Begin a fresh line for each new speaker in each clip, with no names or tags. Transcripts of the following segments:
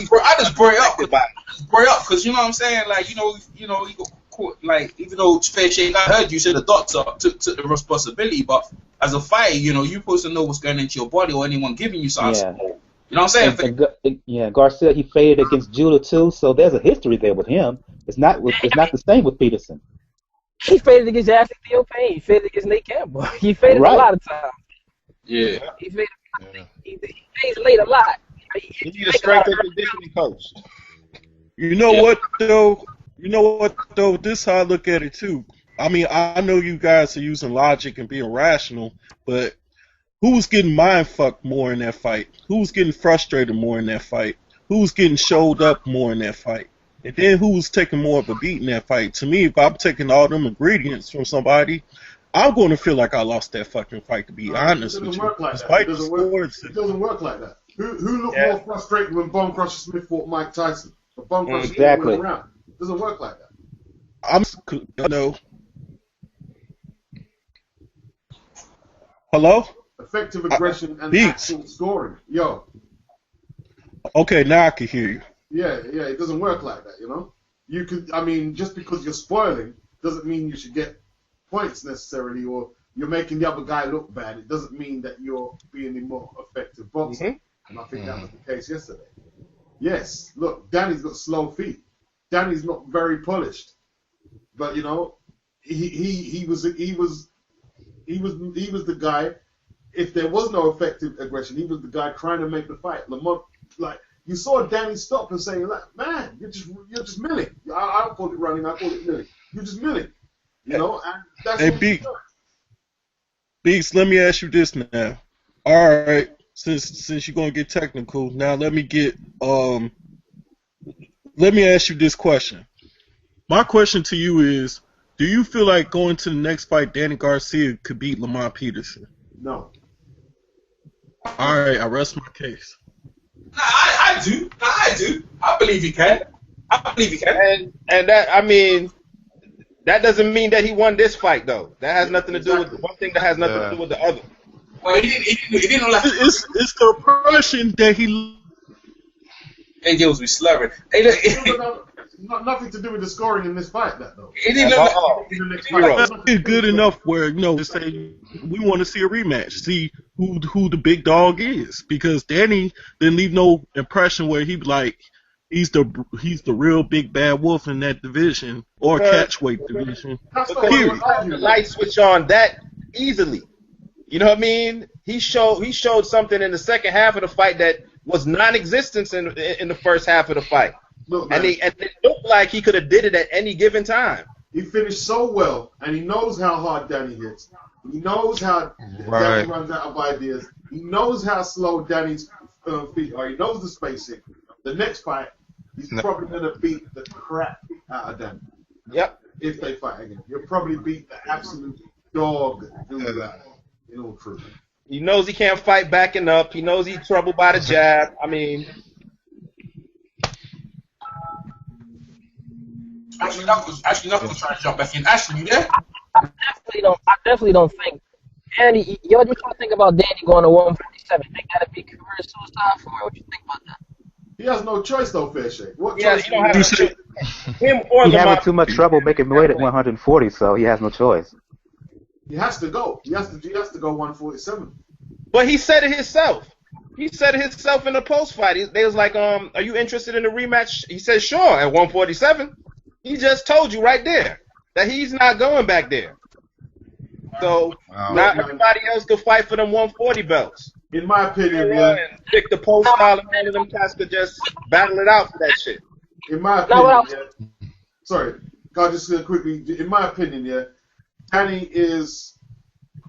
I just brought it up.
affected by it.
Because you know what I'm saying. Like you got caught. Like even though Fair Shake, I heard you said the doctor took the responsibility, but as a fighter, you're supposed to know what's going into your body or anyone giving you something.
Yeah.
You know what I'm saying?
Yeah, Garcia, he faded against Judah too, so there's a history there with him. It's not the same with Peterson.
He faded against Ashley Theo Payne. He faded against Nate Campbell. He faded a lot of times.
Yeah.
He faded. He fades late a lot.
You need a strength and conditioning coach.
You know what though? This is how I look at it too. I mean, I know you guys are using logic and being rational, but who's getting mind fucked more in that fight? Who's getting frustrated more in that fight? Who's getting showed up more in that fight? And then who's taking more of a beat in that fight? To me, if I'm taking all them ingredients from somebody, I'm going to feel like I lost that fucking fight, to be honest with you.
It doesn't work like that. Who looked more frustrated when Bone Crusher Smith fought Mike Tyson? But Bone Crusher Smith went around. It doesn't work like that.
Hello?
Effective aggression and actual scoring. Yo.
Okay, now I can hear you.
Yeah, it doesn't work like that, You could, just because you're spoiling doesn't mean you should get points necessarily, or you're making the other guy look bad. It doesn't mean that you're being a more effective boxer. And I think that was the case yesterday. Yes, look, Danny's got slow feet. Danny's not very polished, but he was the guy. If there was no effective aggression, he was the guy trying to make the fight. Lamont, you saw Danny stop and saying, man, you're just milling. I don't call it running, I call it milling. You're just milling. And that's
hey, Beaks, let me ask you this now. All right, since you're gonna get technical, now let me ask you this question. My question to you is, do you feel like going to the next fight, Danny Garcia could beat Lamont Peterson?
No.
All right, I rest my case.
I do. I believe he can.
And that doesn't mean that he won this fight though. That has nothing to do with one thing. That has nothing to do with the other.
Well, he didn't like.
It's the impression that he.
AJ was slurring.
Nothing to do with the scoring in this fight, that though.
It didn't look
it's good enough where to say we want to see a rematch, see who the big dog is, because Danny didn't leave no impression where he's the real big bad wolf in that division or catchweight division.
Period. The light switch on that easily. You know what I mean? He showed something in the second half of the fight that was non-existent in the first half of the fight.
Look,
and it looked like he could have did it at any given time.
He finished so well, and he knows how hard Danny hits. He knows how Danny runs out of ideas. He knows how slow Danny's feet are. He knows the spacing. The next fight, he's probably going to beat the crap out of Danny.
Yep.
If they fight again. He'll probably beat the absolute dog in all truth.
He knows he can't fight backing up. He knows he's troubled by the jab.
Ashley Knuckles trying to jump back in. Ashley, you there?
I definitely don't think Danny. What you think about Danny going to 147? You think that'd be career suicide for him? What you think about that?
He has no choice though, Fair Shake. What
choice?
You don't have
him or
he having too much trouble making weight at 140, so he has no choice.
He has to go. He has to go 147.
But he said it himself. He said it himself in the post fight. They was like, are you interested in a rematch? He said, sure, at 147. He just told you right there that he's not going back there. So not everybody else could fight for them 140 belts.
In my opinion,
pick the post style and one of them cats could just battle it out for that shit.
In my opinion, sorry, I'll just quickly. In my opinion, Danny is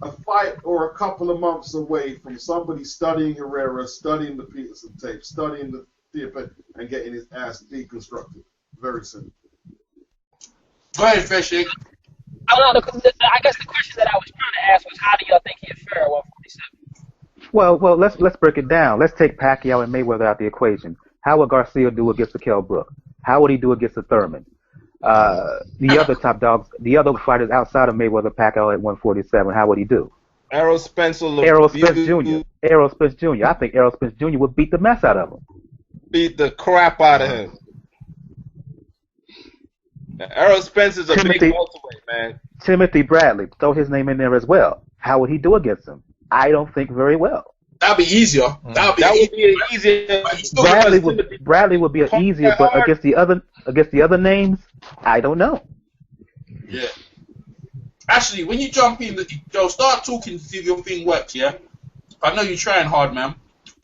a fight or a couple of months away from somebody studying Herrera, studying the Peterson tape, studying the Theopet, and getting his ass deconstructed. Very simple.
Go ahead, Fair Shake.
I guess the question that I was trying to ask was, how do y'all think he'd fare at 147?
Well, let's break it down. Let's take Pacquiao and Mayweather out the equation. How would Garcia do against the Kell Brook? How would he do against the Thurman? The other top dogs, the other fighters outside of Mayweather, Pacquiao at 147, how would he do?
Errol Spence
Jr. I think Errol Spence Jr. would beat the mess out of him.
beat the crap out of him. Errol Spence is a big welterweight, man.
Timothy Bradley, throw his name in there as well. How would he do against him? I don't think very well.
That'd be easier. That
would be easier.
Bradley would be easier, but against the other names, I don't know.
Yeah. Actually, when you jump in, Joe, start talking to see if your thing works. Yeah. I know you're trying hard, man.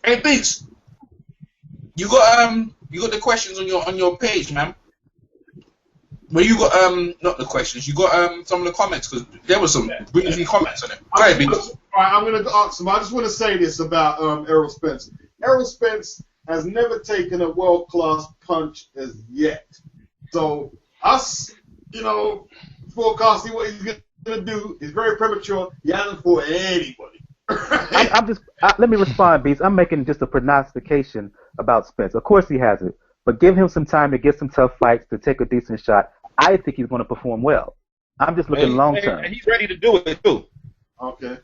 Hey, Biggs, you got the questions on your page, man. Well, you got not the questions. You got some of the comments because there was some really comments on it. All right, Biggs.
All right, I'm gonna ask him. I just want to say this about Errol Spence. Errol Spence has never taken a world-class punch as yet. So us, forecasting what he's gonna do is very premature. He hasn't fought anybody.
Let me respond, Beast. I'm making just a prognostication about Spence. Of course he has it, but give him some time to get some tough fights to take a decent shot. I think he's going to perform well. I'm just looking long term.
And he's ready to do it too.
Okay.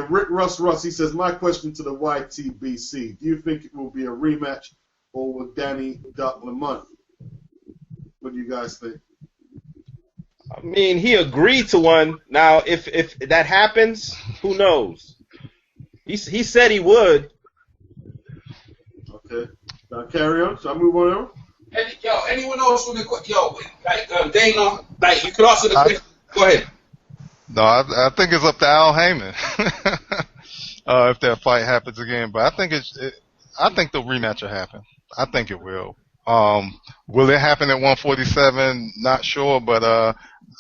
Rick Russ. He says, my question to the YTBC: do you think it will be a rematch, or will Danny duck Lamont? What do you guys think?
I mean, he agreed to one. Now, if that happens, who knows? He said he would.
Okay. Now carry on. Shall I move on?
Anyone else want to Dana? Like, you could answer the question. Go ahead.
No, I think it's up to Al Heyman if that fight happens again. But I think I think the rematch will happen. I think it will. Will it happen at 147? Not sure, but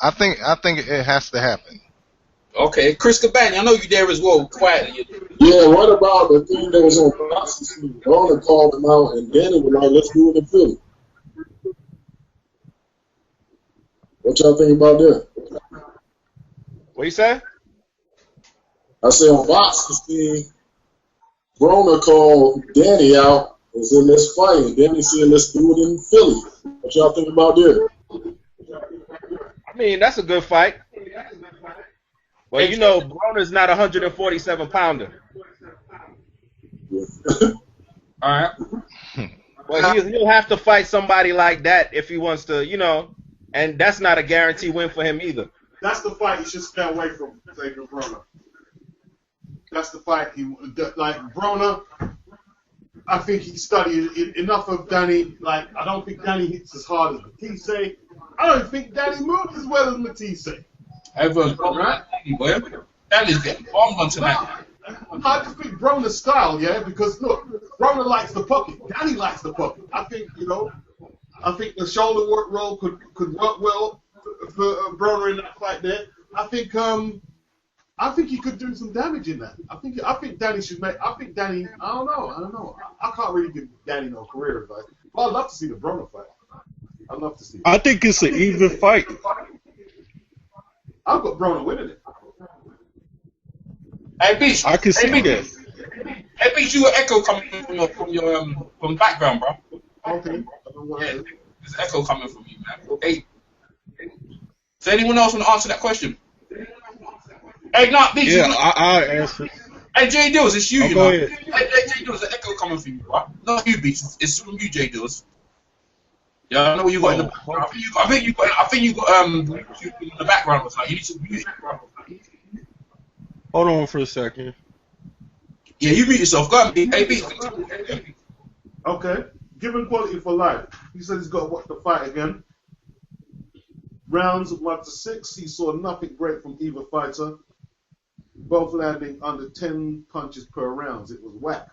I think it has to happen.
Okay, Chris Cabana, I know you there as well. Quietly.
Yeah, what about the thing that was on Fox? Broner called him out, and Danny was like, "Let's do it in Philly." What y'all think about that?
What you say?
I say on Fox, Broner called Danny out and said, "Let's fight." And Danny said, "Let's do it in Philly." What y'all think about that?
I mean, that's a good fight. Well, Broner's not a 147-pounder.
All right.
Well, he'll have to fight somebody like that if he wants to, and that's not a guarantee win for him either.
That's the fight he should stay away from, Xavier Broner. That's the fight Broner. I think he studied enough of Danny. Like, I don't think Danny hits as hard as Matisse. I don't think Danny moves as well as Matisse.
Everyone's bombed on Danny, boy. Danny's getting bombed on tonight.
I just think Broner's style, because look, Broner likes the pocket. Danny likes the pocket. I think, I think the shoulder work roll could work well for Broner in that fight there. I think he could do some damage in that. I think Danny should make. I think Danny. I don't know. I can't really give Danny no career advice. But I'd love to see the Broner fight. I'd love to see it.
I think it's an even fight.
I've got Broner winning it.
Hey, Beach.
I can see that.
Hey, Beach, you got echo coming from background, bro.
Okay.
Yeah, there's echo coming from you, man. Hey. Does anyone else want to answer that question? Hey, not Beach.
Yeah, I'll answer.
Hey, J Dills, it's you,
go
know.
ahead.
Hey, J Dills, the echo coming from you, bro. Not you, Beach. It's from you, J Dills. Yeah, I know what you got in the background. I think you got in the background or something. You need to mute it.
Hold on for a second.
Yeah, you mute yourself. Go ahead, hey, Beach.
Okay. Given quality for life. He said he's got to watch the fight again. Rounds 1 to 6. He saw nothing great from either fighter. Both landing under 10 punches per round. It was whack.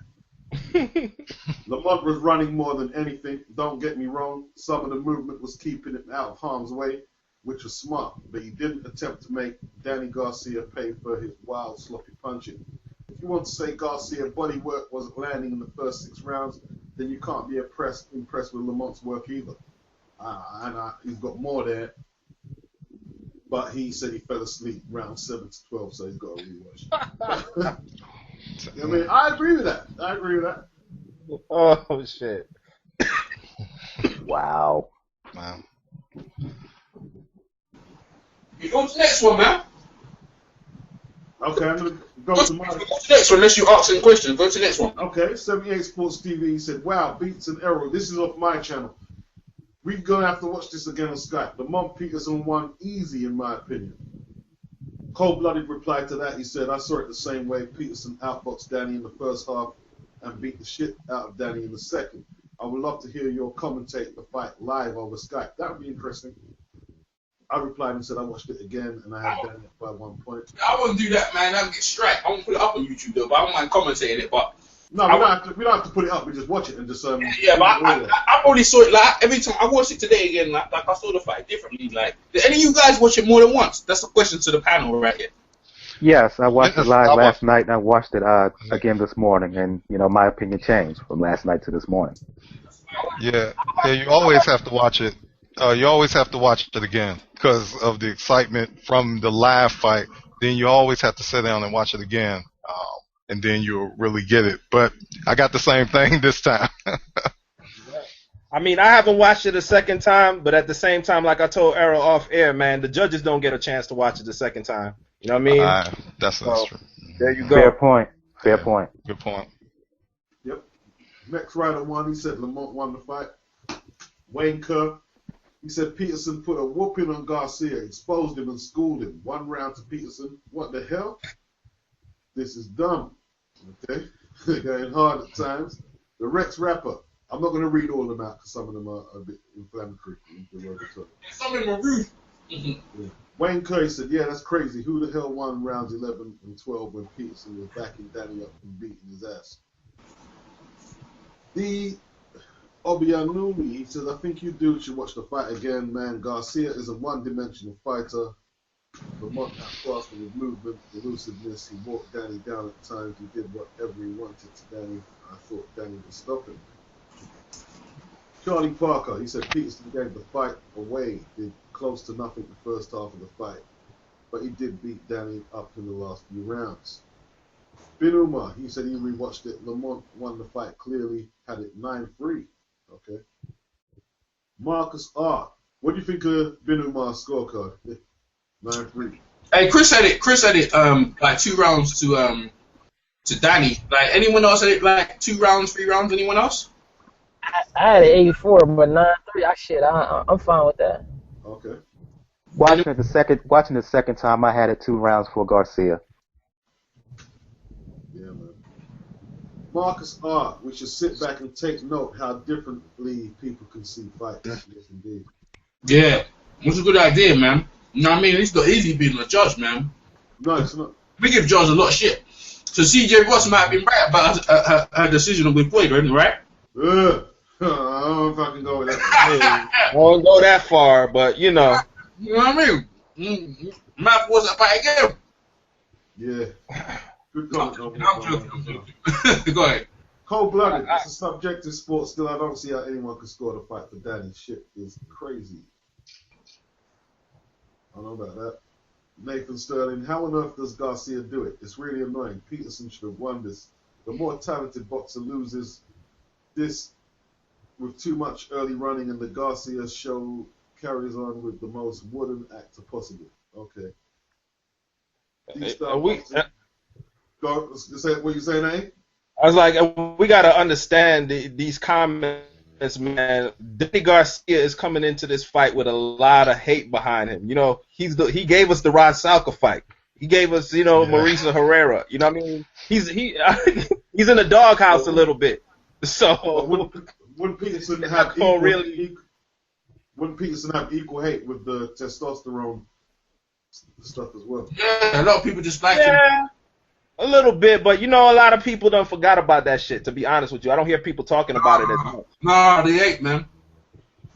Lamont was running more than anything. Don't get me wrong. Some of the movement was keeping him out of harm's way, which was smart. But he didn't attempt to make Danny Garcia pay for his wild, sloppy punching. If you want to say Garcia body work wasn't landing in the first 6 rounds, then you can't be impressed with Lamont's work either. He's got more there. But he said he fell asleep round 7 to 12, so he's got to rewatch. I mean, I agree with that.
Oh, shit.
Wow.
You go to the next one, man.
Okay, I'm gonna go
Go
to
to
my.
the next one, unless you ask any questions. Go to the next one.
Okay, 78 Sports TV said, "Wow, Beats and Errol. This is off my channel. We're gonna have to watch this again on Skype. Lamont Peterson won easy, in my opinion." Cold-blooded replied to that. He said, "I saw it the same way. Peterson outboxed Danny in the first half and beat the shit out of Danny in the second. I would love to hear your commentate the fight live over Skype. That would be interesting." I replied and said I watched it again and I had Danny up by 1 point.
I wouldn't do that, man. I'd get strike. I won't put it up on YouTube though, but I don't mind commentating it. But
No, we don't have to put it up. We just watch it and just
yeah, but I only saw it like every time I watched it today again. Like I saw the fight differently. Like, did any of you guys watch it more than once? That's a question to the panel right here.
Yes, I watched it live last night, and I watched it again this morning, and my opinion changed from last night to this morning.
Yeah, you always have to watch it. You always have to watch it again because of the excitement from the live fight. Then you always have to sit down and watch it again, and then you'll really get it. But I got the same thing this time.
I mean, I haven't watched it a second time, but at the same time, like I told Errol off air, man, the judges don't get a chance to watch it the second time. You know what I mean?
That's true.
There you go.
Fair point. Fair point.
Good point.
Yep. Next rider won. He said Lamont won the fight. Wayne Kerr. He said Peterson put a whooping on Garcia, exposed him and schooled him. 1 round to Peterson. What the hell? This is dumb. Okay? They're going hard at times. The Rex Rapper. I'm not going to read all of them out because some of them are a bit inflammatory.
Some of them are rude.
Yeah. Wayne Curry said, "Yeah, that's crazy. Who the hell won rounds 11 and 12 when Peterson was backing Danny up and beating his ass?" The Obianumi, he says, "I think you dudes should watch the fight again, man. Garcia is a one-dimensional fighter. Lamont outclassed with his movement, elusiveness. He walked Danny down at times. He did whatever he wanted to Danny. I thought Danny would stop him." Charlie Parker, he said Peterson gave the fight away, did close to nothing the first half of the fight, but he did beat Danny up in the last few rounds. Bin Umar, he said he rewatched it. Lamont won the fight clearly, had it 9-3. Okay. Marcus R. What do you think of Bin Umar's scorecard? 9-3.
Hey, Chris had it like 2 rounds to Danny. Like, anyone else had it like 2 rounds, 3 rounds? Anyone else?
I had an 84, but 9-3. I'm fine with that.
Okay.
Watching the second time, I had it 2 rounds for Garcia.
Yeah, man. Marcus R. We should sit back and take note how differently people can see fights. Yes, indeed.
Yeah, that's a good idea, man. You know what I mean? It's not easy being a judge, man.
No, it's not.
We give judges a lot of shit. So CJ Ross might have been right about her decision with Floyd, right?
I don't know if I can go with that.
I won't go that far, but
You know what I mean? Might force that fight again.
Yeah. Good comment.
I'm joking. Go ahead.
Cold-blooded. It's a subjective sport. Still, I don't see how anyone could score the fight for Danny. Shit is crazy. I don't know about that. Nathan Sterling. How on earth does Garcia do it? It's really annoying. Peterson should have won this. The more talented boxer loses this with too much early running, and the Garcia show carries on with the most wooden actor possible. Okay. Go, say what you saying, eh?
I was like, we got to understand these comments, man. Danny Garcia is coming into this fight with a lot of hate behind him. You know, he gave us the Rod Salka fight. He gave us, Mauricio Herrera. You know what I mean? He's in the doghouse a little bit. So
wouldn't Peterson have equal hate with the testosterone stuff as well?
Yeah, a lot of people just like him.
A little bit, but a lot of people done forgot about that shit, to be honest with you. I don't hear people talking about it as much.
Nah, they ain't, man.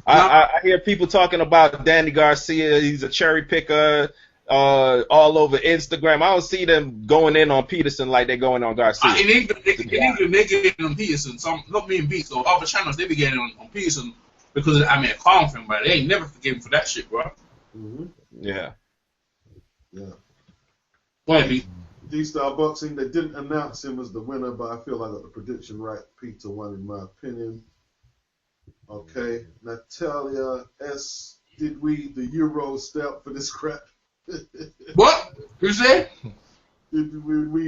I hear people talking about Danny Garcia. He's a cherry picker all over Instagram. I don't see them going in on Peterson like they're going on Garcia.
In England, they get on Peterson. Not me and Beats, so other channels, they be getting on Peterson because of the Khan thing, bro. They ain't never forgiven for that shit, bro.
Mm-hmm.
Yeah.
Go ahead, Beat.
D-Star Boxing, they didn't announce him as the winner, but I feel I got the prediction right. Peter won, in my opinion. Okay. Natalia S. Did the Euros stay up for this crap?
What? Who said?
we